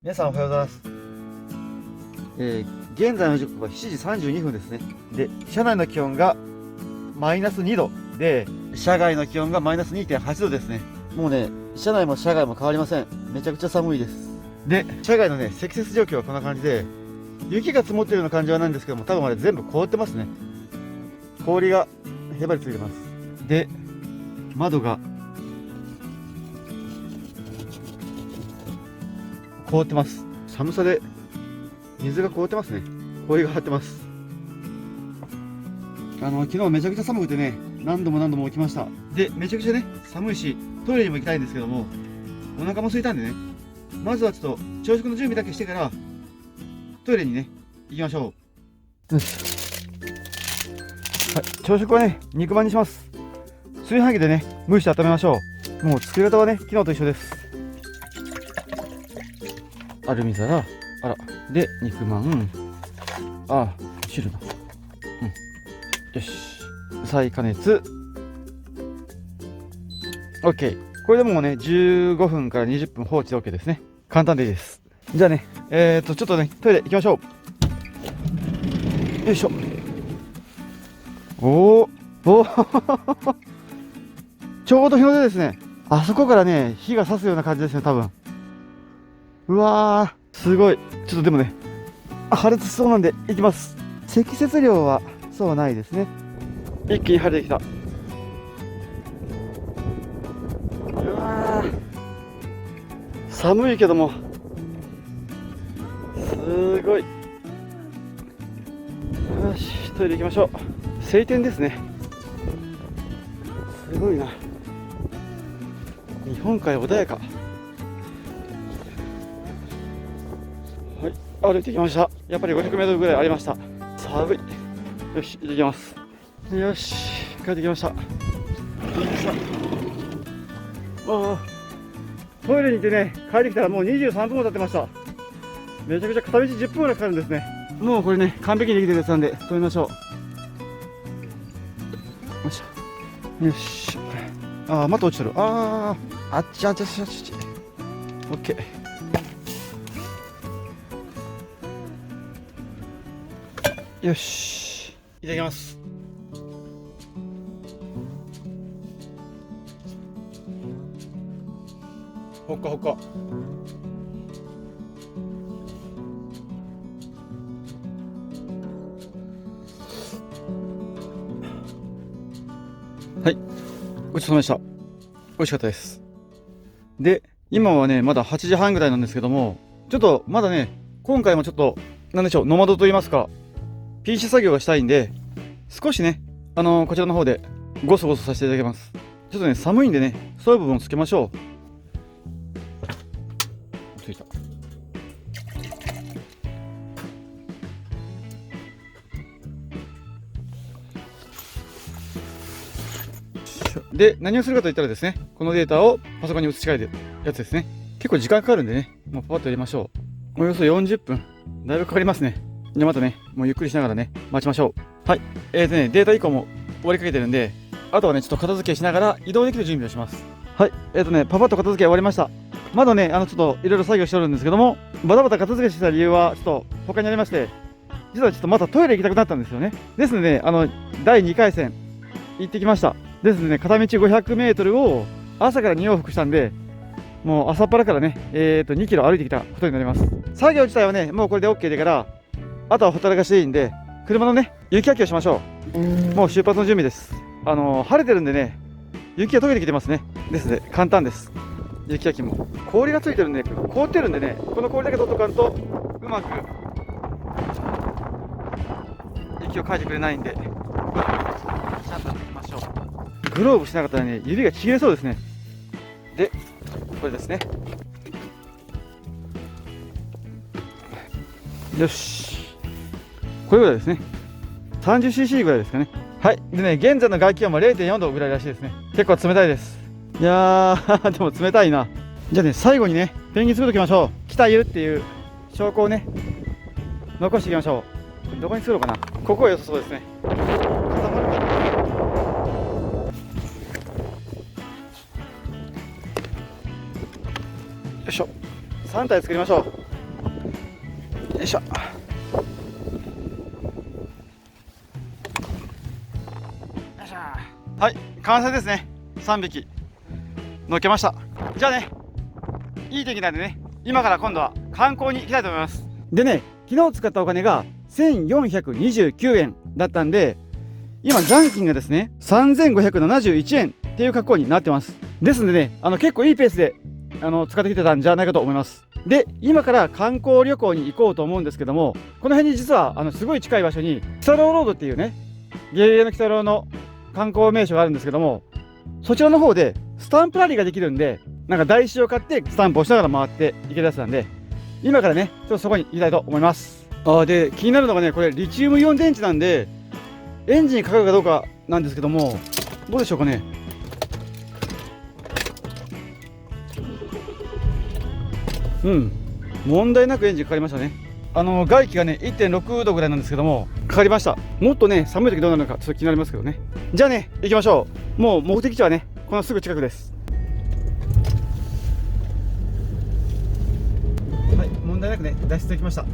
皆さんおはようございます。現在の時刻は7時32分ですね。で、車内の気温がマイナス2度で、車外の気温がマイナス 2.8 度ですね。もうね、車内も車外も変わりません。めちゃくちゃ寒いです。で、車外のね、積雪状況はこんな感じで、雪が積もってるような感じはないんですけども、多分あれ全部凍ってますね。氷がへばりついてます。で、窓が凍ってます。寒さで水が凍ってますね。氷が張ってます。昨日めちゃくちゃ寒くてね、何度も起きました。で、めちゃくちゃね、寒いし、トイレにも行きたいんですけども、お腹も空いたんでね、まずはちょっと朝食の準備だけしてから、トイレにね、行きましょう。はい、朝食はね、肉まんにします。炊飯器でね、蒸して温めましょう。もう作り方はね、昨日と一緒です。アルミ皿、あら、で、肉まん、汁だ。よし。再加熱。OK。これでもうね、15分から20分放置で OK ですね。簡単でいいです。じゃあね、ちょっとね、トイレ行きましょう。よいしょ。ちょうど日の出ですね。あそこからね、火が差すような感じですね、多分。うわー、すごい。ちょっとでもね、破裂しそうなんで、行きます。積雪量は、そうないですね。一気に晴れてきた。うわー、寒いけども、すごい。よし、トイレ行きましょう。晴天ですね。すごいな。日本海穏やか。はい、歩いてきました。やっぱり500メートルぐらいありました。寒い。よし、行ってきます。よし、帰ってきました。トイレに行ってね、帰ってきたらもう23分も経ってました。めちゃくちゃ片道10分ぐらいかかるんですね。もうこれね、完璧にできてるやつなんで、止めましょう。よいしょ。よし。また落ちてる。あっち。オッケー。よし。いただきます。ほっかほっか。はい、ごちそうさまでした。美味しかったです。で、今はね、まだ8時半ぐらいなんですけども、ちょっとまだね、今回もちょっと、なんでしょう、ノマドと言いますか、PC 作業がしたいんで、少しね、こちらの方でゴソゴソさせていただきます。ちょっとね、寒いんでね、そういう部分をつけましょう。ついた。で、何をするかといったらですね、このデータをパソコンに移し替えるやつですね。結構時間かかるんでね、もうパパッと入れましょう。およそ40分。だいぶかかりますね。じゃあまたね、もうゆっくりしながらね、待ちましょう。はい。データ移行も終わりかけてるんで、あとはね、ちょっと片付けしながら移動できる準備をします。はい。パパッと片付け終わりました。まだね、ちょっといろいろ作業しておるんですけども、バタバタ片付けした理由は、ちょっと他にありまして、実はちょっとまたトイレ行きたくなったんですよね。ですので、第2回戦、行ってきました。ですのでね、片道500メートルを朝から2往復したんで、もう朝っぱらからね、2キロ歩いてきたことになります。作業自体はね、もうこれで OK だから、あとはほったらかしでいいんで、車のね、雪かきをしましょう。もう出発の準備です。晴れてるんでね、雪が溶けてきてますね。ですので、簡単です。雪かきも。氷がついてるんで、凍ってるんでね、この氷だけ取っとかんと、うまく雪をかいてくれないんで、ちゃんと行きましょう。グローブしなかったらね、指がちぎれそうですね。で、これですね。よし。これぐらいですね。30cc ぐらいですかね。はい。でね、現在の外気温は 0.4 度ぐらいらしいですね。結構冷たいです。いやー、でも冷たいな。じゃあね、最後にね、ペンギン作っておきましょう。来た湯っていう証拠をね、残していきましょう。どこに作ろうかな。ここは良さそうですね。固まるかな。よいしょ。3体作りましょう。よいしょ。はい、完成ですね。3匹乗っけました。じゃあね、いい天気なんでね、今から今度は観光に行きたいと思います。でね、昨日使ったお金が1429円だったんで、今残金がですね3571円っていう格好になってます。ですんでね、結構いいペースで使ってきてたんじゃないかと思います。で、今から観光旅行に行こうと思うんですけども、この辺に実はすごい近い場所に北郎ロードっていうね、ゲレゲレの北郎の観光名所があるんですけども、そちらの方でスタンプラリーができるんで、なんか台紙を買ってスタンプをしながら回っていけるやつなんで、今からねちょっとそこに行きたいと思います。で気になるのがね、これリチウムイオン電池なんでエンジンにかかるかどうかなんですけども、どうでしょうかね。問題なくエンジンかかりましたね。外気がね 1.6 度ぐらいなんですけども、かかりました。もっとね寒い時どうなるのかちょっと気になりますけどね。じゃあね、行きましょう。もう目的地はねこのすぐ近くです。はい、問題なくね脱出できました。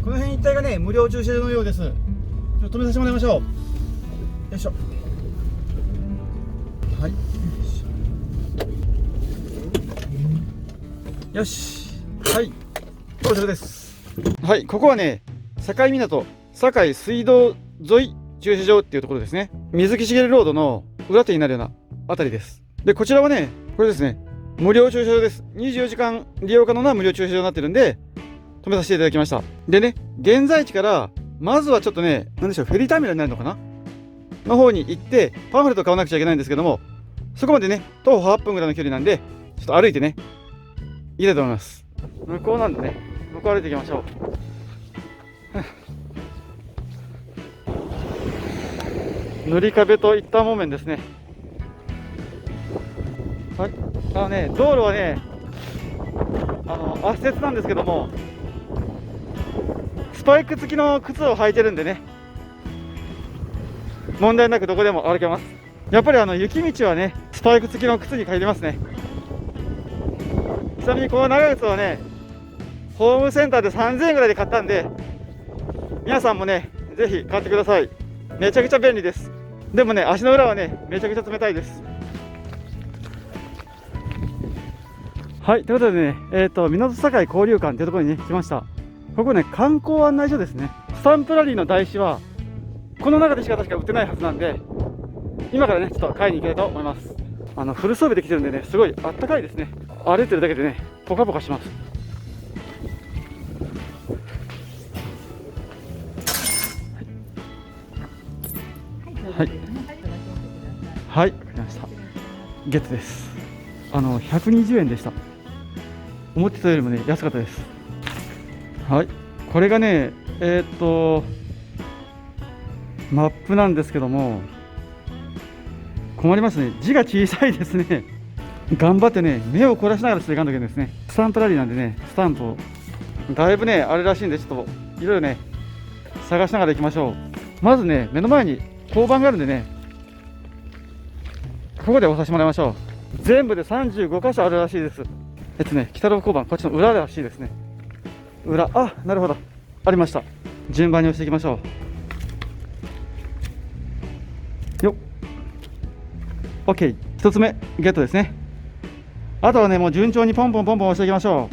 この辺一帯がね無料駐車場のようです。ちょっと止めさせてもらいましょう。よいしょ。はい、よし、はい、到着です。はい、ここはね境港境水道沿い駐車場っていうところですね。水木しげるロードの裏手になるようなあたりです。でこちらはねこれですね、無料駐車場です。24時間利用可能な無料駐車場になってるんで止めさせていただきました。でね、現在地からまずはちょっとね、なんでしょう、フェリーターミナルになるのかなの方に行ってパンフレット買わなくちゃいけないんですけども、そこまでね徒歩8分ぐらいの距離なんで、ちょっと歩いてね行きたいと思います。向こうなんでね、向こう歩いていきましょう。塗り壁といった木綿ですね。はい、道路はね圧雪なんですけども、スパイク付きの靴を履いてるんでね、問題なくどこでも歩けます。やっぱり雪道はねスパイク付きの靴に限りますね。ちなみにこの長靴はねホームセンターで3000円ぐらいで買ったんで、皆さんもねぜひ買ってください。めちゃくちゃ便利です。でもね足の裏はねめちゃくちゃ冷たいです。はい、ということでね、港境交流館というところにね来ました。ここね観光案内所ですね。スタンプラリーの台紙はこの中でしか確か売ってないはずなんで、今からねちょっと買いに行きたいと思います。フル装備できてるんでね、すごいあったかいですね。歩いてるだけでねポカポカします。はい、はい、わかりました。ゲットです。120円でした。思ってたよりもね安かったです。はい、これがねマップなんですけども、困りますね、字が小さいですね。頑張ってね目を凝らしながらしていかんといけないですね。スタンプラリーなんでね、スタンプをだいぶねあれらしいんで、ちょっといろいろね探しながら行きましょう。まずね目の前に交番があるんでね、ここで押させてもらいましょう。全部で35箇所あるらしいです。北郎交番こっちの裏らしいですね。裏、なるほど、ありました。順番に押していきましょう。よっ、 OK、 1つ目ゲットですね。あとはねもう順調にポンポンポンポン押していきましょ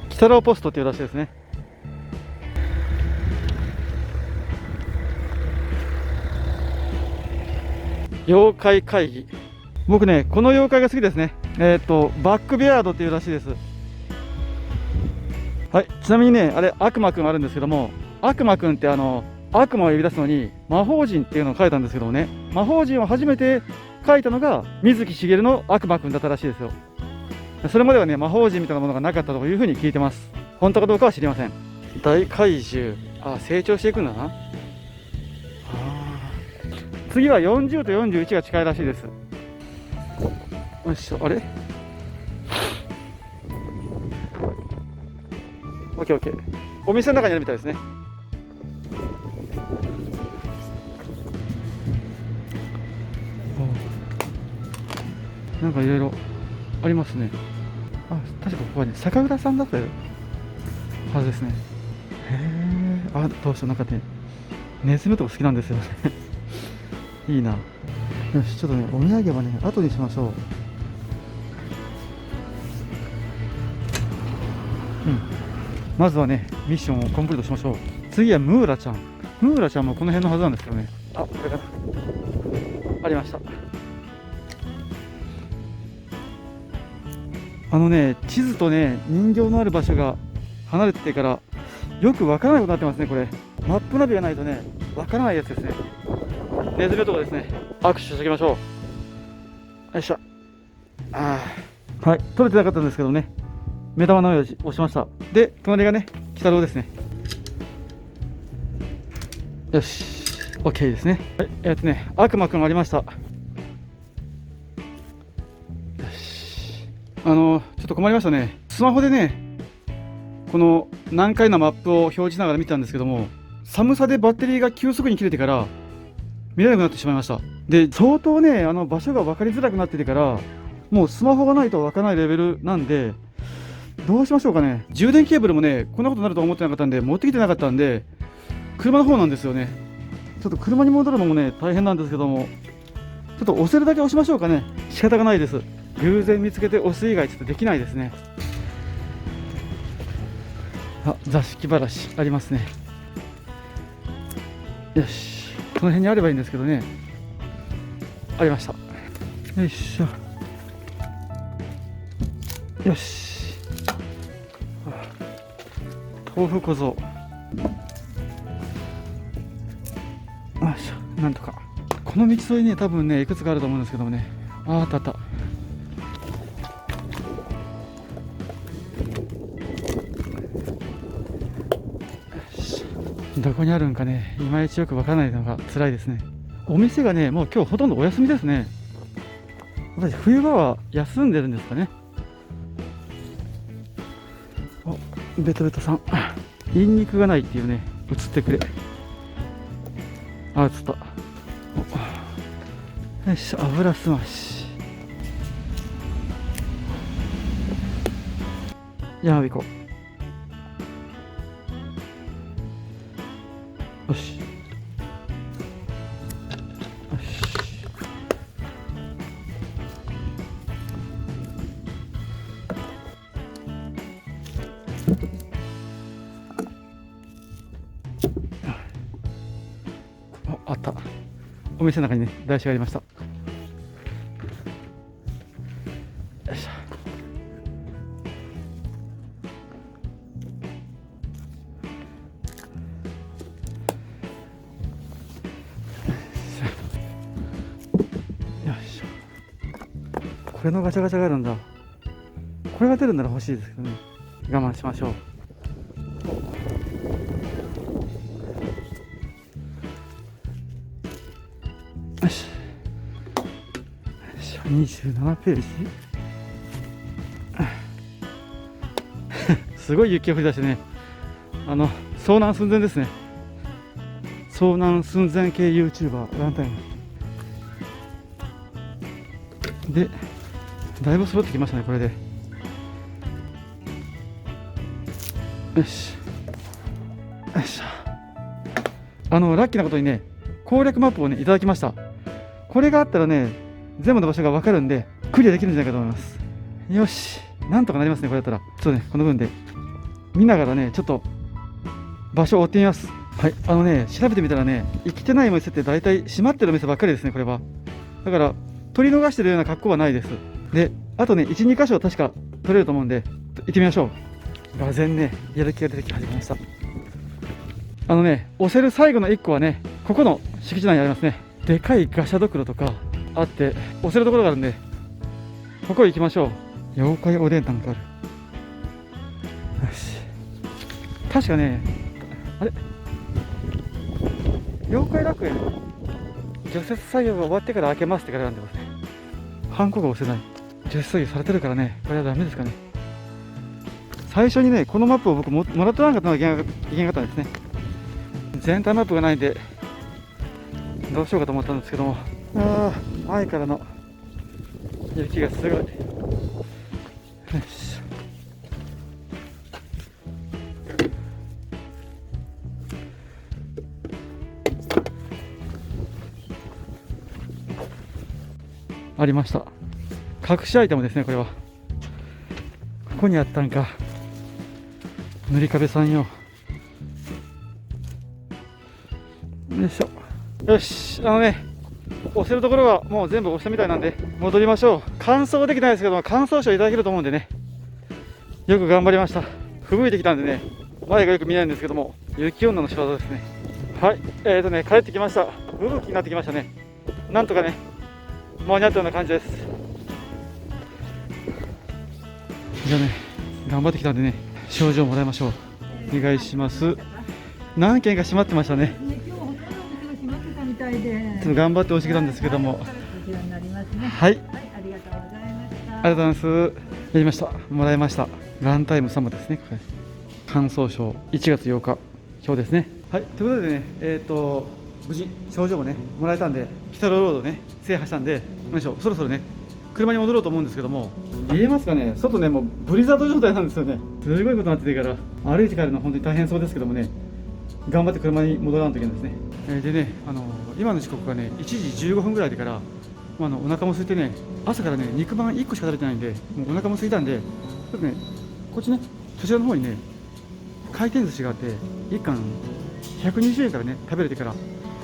う。北郎ポストっていうらしいですね。妖怪会議、僕ねこの妖怪が好きですね。バックベアードっていうらしいです。はい、ちなみにねあれ悪魔くんあるんですけども、悪魔くんって悪魔を呼び出すのに魔法陣っていうのを書いたんですけどもね、魔法陣を初めて書いたのが水木しげるの悪魔くんだったらしいですよ。それまではね魔法陣みたいなものがなかったというふうに聞いてます。本当かどうかは知りません。大怪獣、成長していくんだな。次は40と41が近いらしいです。よいしょ、あれ ?OKOK。お店の中にあるみたいですね。なんかいろいろありますね。あ、確かここはね、酒蔵さんだったはずですね。へえ。あ、どうしよう、なんかね、ネズミとか好きなんですよね。いいな。よし、ちょっとね、お土産はね、後にしましょう。うん。まずはね、ミッションをコンプリートしましょう。次はムーラちゃん。ムーラちゃんもこの辺のはずなんですけどね。あ、これかな。ありました。地図とね、人形のある場所が離れててから、よくわからないことになってますね、これ。マップナビがないとね、わからないやつですね。ネズミ男ですね。握手しておきましょう。よいしょ。はい、取れてなかったんですけどね。目玉の用紙押しました。で、隣がね、鬼太郎ですね。よし、OK ですね。はい、悪魔くんありました。よし。ちょっと困りましたね。スマホでね、この難解なマップを表示しながら見てたんですけども、寒さでバッテリーが急速に切れてから見れなくなってしまいました。で、相当ね、場所が分かりづらくなっててから、もうスマホがないと分からないレベルなんで、どうしましょうかね。充電ケーブルもね、こんなことになると思ってなかったんで、持ってきてなかったんで、車の方なんですよね。ちょっと車に戻るのもね、大変なんですけども、ちょっと押せるだけ押しましょうかね。仕方がないです。偶然見つけて押す以外ちょっとできないですね。あ、座敷ばらしありますね。よし、この辺にあればいいんですけどね。ありました。よいしょ。よし。豆腐小僧。よいしょ、なんとか。この道沿いにね、多分ね、いくつかあると思うんですけどもね。あったあった。どこにあるんかね、いまいちよくわからないのが辛いですね。お店がね、もう今日ほとんどお休みですね。私、冬場は休んでるんですかね。お、ベトベトさん。ニンニクがないっていうね、映ってくれ。あ、映った。よいしょ、油すまし。やまびこ。よし。よし。あった。お店の中にね、台紙がありました。よいしょ。よいしょ。これのガチャガチャがあるんだ。これが出るなら欲しいですけどね。我慢しましょう。よし。27ページすごい雪が降り出してね、遭難寸前ですね。遭難寸前系 YouTuber ランタイムで、だいぶ揃ってきましたね、これで。よし。よいしょ。ラッキーなことにね、攻略マップをね、いただきました。これがあったらね、全部の場所が分かるんで、クリアできるんじゃないかと思います。よし。なんとかなりますね、これだったら。ちょっとね、この分で。見ながらね、ちょっと、場所を追ってみます。はい。調べてみたらね、生きてない店って大体閉まってる店ばっかりですね、これは。だから、取り逃してるような格好はないです。で、あとね、1、2箇所確か取れると思うんで、行ってみましょう。がぜんね、やる気が出てき始めました。押せる最後の1個はね、ここの敷地内にありますね。でかいガシャドクロとかあって、押せるところがあるんで、ここ行きましょう。妖怪おでんなんかある。よし。確かね、あれ妖怪楽園除雪作業が終わってから開けますって書いてあるんでますね。ハンコが押せない。除雪作業されてるからね、これはダメですかね。最初にね、このマップを僕もらってなかったのがいけなかったんですね。全体マップがないんで、どうしようかと思ったんですけども、前からの雪がすごい。よし。ありました。隠しアイテムですね、これは。ここにあったんか。塗り壁さんよ。よいしょ。よし、押せるところはもう全部押したみたいなんで、戻りましょう。乾燥できないですけども、乾燥車いただけると思うんでね。よく頑張りました。吹雪いてきたんでね、前がよく見えないんですけども、雪女の仕業ですね。はい、帰ってきました。吹雪になってきましたね。なんとかね、間に合ったような感じです。じゃあね、頑張ってきたんでね、賞状もらいましょう。お願いします。何件か閉まってましたね。ちょっと頑張って押してきたんですけども。はい。ありがとうございました。ありがとうございます。やりました。もらいました。ランタイム様ですね。これ感想賞1月8日表ですね。はい。ということでね、無事賞状もねもらえたんで、北ロードね制覇したんで、そろそろね車に戻ろうと思うんですけども、見えますかね、外ねもうブリザード状態なんですよね。すごいことになっててから、歩いて帰るのは本当に大変そうですけどもね、頑張って車に戻らんといけないですね。でね、今の時刻がね1時15分ぐらいでから、お腹も空いてね、朝からね肉まん1個しか食べてないんで、もうお腹も空いたんで、ちょっとねこっちね、そちらの方にね回転寿司があって、1貫120円からね食べれてから、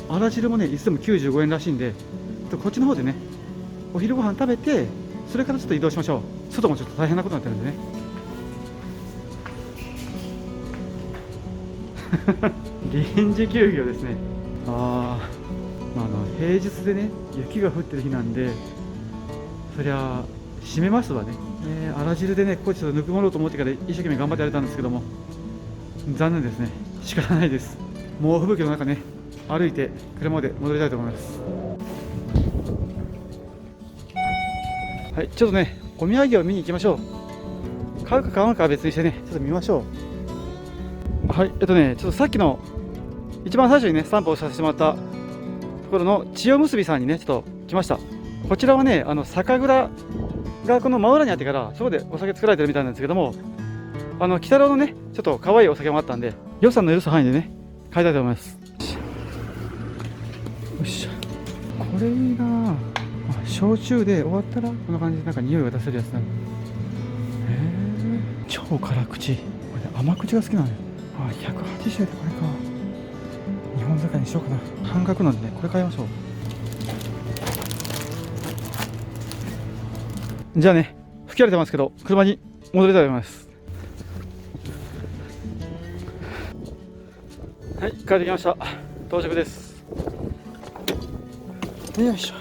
あら汁もねいつでも95円らしいんで、こっちの方でねお昼ご飯食べて、それからちょっと移動しましょう。外もちょっと大変なことになってるんでね。臨時休業ですね。平日でね雪が降ってる日なんで、そりゃ閉めますわね。あら汁でねここちょっとぬくもろうと思ってから一生懸命頑張ってやれたんですけども、残念ですね。仕方ないです。猛吹雪の中ね歩いて車まで戻りたいと思います。はい、ちょっとねお土産を見に行きましょう。買うか買わんかは別にしてね、ちょっと見ましょう。はい、ちょっとさっきの一番最初にね散歩をさせてもらったところの千代結びさんにねちょっと来ました。こちらはね酒蔵がこの真裏にあってから、そこでお酒作られてるみたいなんですけども、鬼太郎のねちょっと可愛いお酒もあったんで、予算の許す範囲でね買いたいと思います。よし、これいいな。焼酎で終わったらこんな感じでなんか匂いが出せるやつなの。超辛口。これ、ね、甘口が好きなのよ。180円でこれか。日本酒にしようかな。半額なんでね、これ買いましょう。じゃあね、吹き荒れてますけど車に戻りたいと思います。はい、帰ってきました。到着です。よいしょ。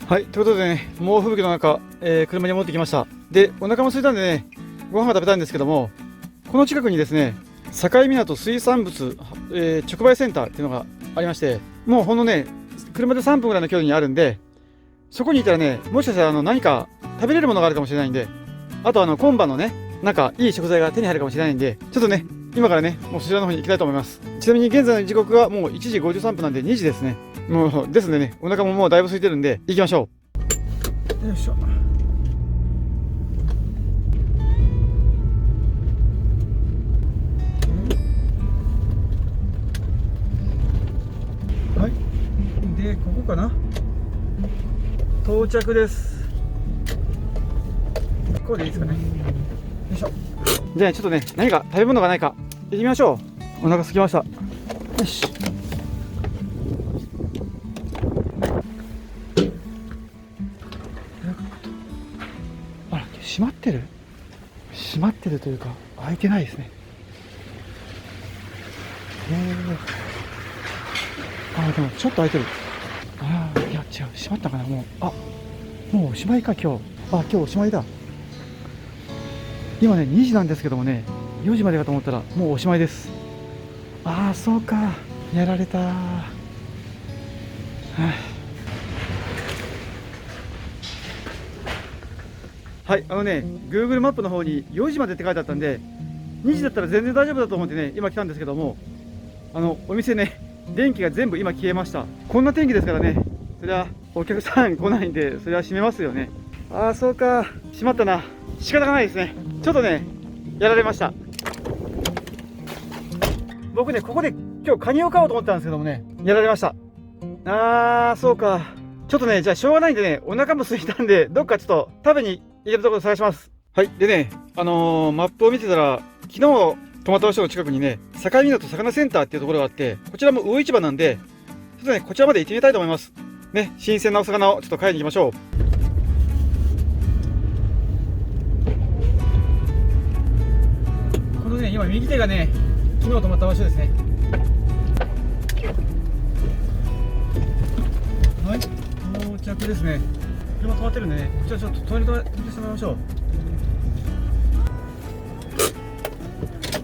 はい、ということでね、猛吹雪の中、車に戻ってきました。で、お腹も空いたんでね、ご飯が食べたいんですけども、この近くにですね、境港水産物、直売センターっていうのがありまして、もうほんのね、車で3分ぐらいの距離にあるんで、そこにいたらね、もしかしたら何か食べれるものがあるかもしれないんで、あと今晩のね、なんかいい食材が手に入るかもしれないんで、ちょっとね、今からね、もうそちらの方に行きたいと思います。ちなみに現在の時刻はもう1時53分なんで2時ですね。もうですのでね、お腹ももうだいぶ空いてるんで、行きましょう。よいしょ。はい。で、ここかな。到着です。ここでいいですかね。よいしょ。じゃあちょっとね、何か食べ物がないか行ってみましょう。お腹空きました。よし。あら、閉まってる。閉まってるというか開いてないですね。でもちょっと開いてる。いや違う、閉まったかな。もうおしまいか。今日おしまいだ。今ね2時なんですけどもね、4時までかと思ったらもうおしまいです。そうか、やられた。はい、Google マップの方に4時までって書いてあったんで、2時だったら全然大丈夫だと思ってね、今来たんですけども、お店ね、電気が全部今消えました。こんな天気ですからね、そりゃお客さん来ないんで、それは閉めますよね。ああ、そうか、閉まったな。仕方がないですね。ちょっとね、やられました。僕ね、ここで今日カニを買おうと思ったんですけどもね、やられました。ああ、そうか。ちょっとね、じゃあしょうがないんでね、お腹も空いたんで、どっかちょっと食べに行けるところ探します。はい。でね、マップを見てたら、昨日泊まった場所の近くにね、境港魚センターっていうところがあって、こちらも魚市場なんで、ちょっとね、こちらまで行ってみたいと思います。ね、新鮮なお魚をちょっと買いに行きましょう。このね、今右手がね、昨日泊まった場所ですね。はい、到着ですね。車止まってるんでね、こちらちょっと止めてしまいましょう。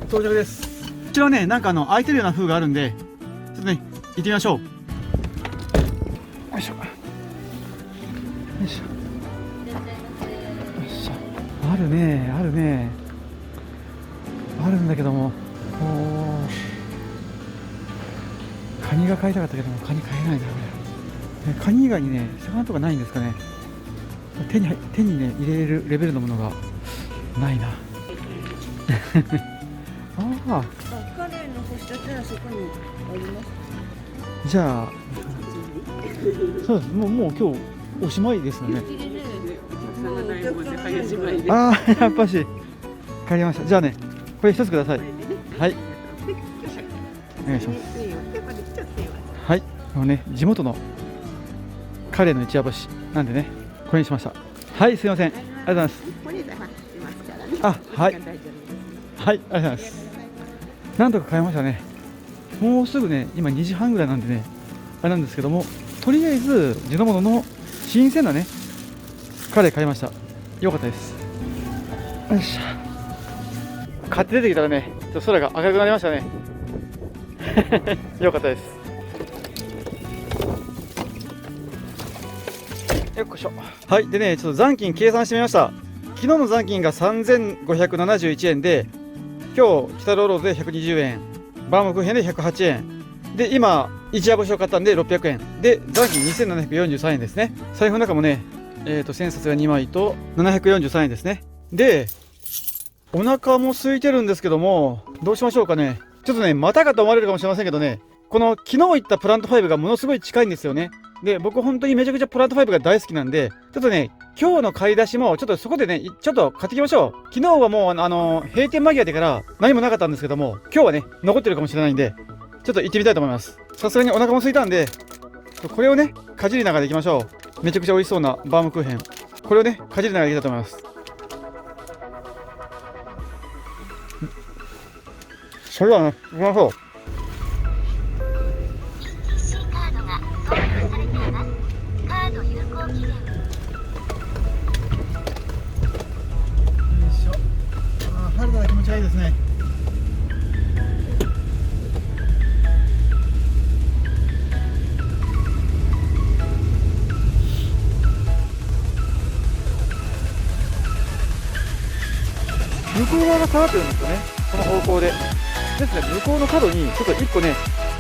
到着です。こちらはね、なんか開いてるような風があるんで、ちょっとね、行ってみましょう。よいしょ。よいしょ。よいしょ。あるね、あるね。あるんだけども、カニが買いたかったけども、カニ買えないな、これ。カニ以外にね、魚とかないんですかね。手にね、入れれるレベルのものがないな。ああ。カレーの干し立てはそこにあります。じゃあ、そうです。もう今日おしまいですよね。ああ、やっぱし。帰りました。じゃあね、これ一つください。はい。お願いします。はい。地元のカレーの一夜干しなんでね、これにしました。はい、すいません。ありがとうございます。あ、はい。はい、ありがとうございます。なんとか買いましたね。もうすぐね、今2時半ぐらいなんでね、あれなんですけども、とりあえず地のものの新鮮なね、カレー買いました。よかったです。よいしょ。買って出てきたらね、ちょっと空が赤くなりましたね。よかったです。よっこいしょ。はい、でね、ちょっと残金計算してみました。昨日の残金が3571円で、今日、北ローローズで120円、バームクーヘンで108円。で、今、一夜干しを買ったんで600円。で、残金2743円ですね。財布の中もね、千札が2枚と743円ですね。で、お腹も空いてるんですけども、どうしましょうかね。ちょっとね、またかと思われるかもしれませんけどね、この昨日行ったプラント5がものすごい近いんですよね。で、僕本当にめちゃくちゃプラント5が大好きなんで、ちょっとね、今日の買い出しも、ちょっとそこでね、ちょっと買ってきましょう。昨日はもう、閉店間際でから何もなかったんですけども、今日はね、残ってるかもしれないんで、ちょっと行ってみたいと思います。さすがにお腹も空いたんで、これをね、かじりながら行きましょう。めちゃくちゃ美味しそうなバームクーヘン。これをね、かじりながら行きたいと思います。それではね、行きましょう。春だ、気持ちがいいですね。向こう側が下がってるんですよね、この方向で。ですね、向こうの角にちょっと1個ね、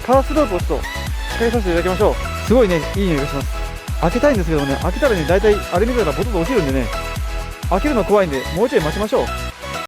カースロープをちょっと使いさせていただきましょう。すごいね、いい匂いがします。開けたいんですけどね、開けたらね、大体あれ見たらボトル落ちるんでね、開けるの怖いんで、もうちょい待ちましょう。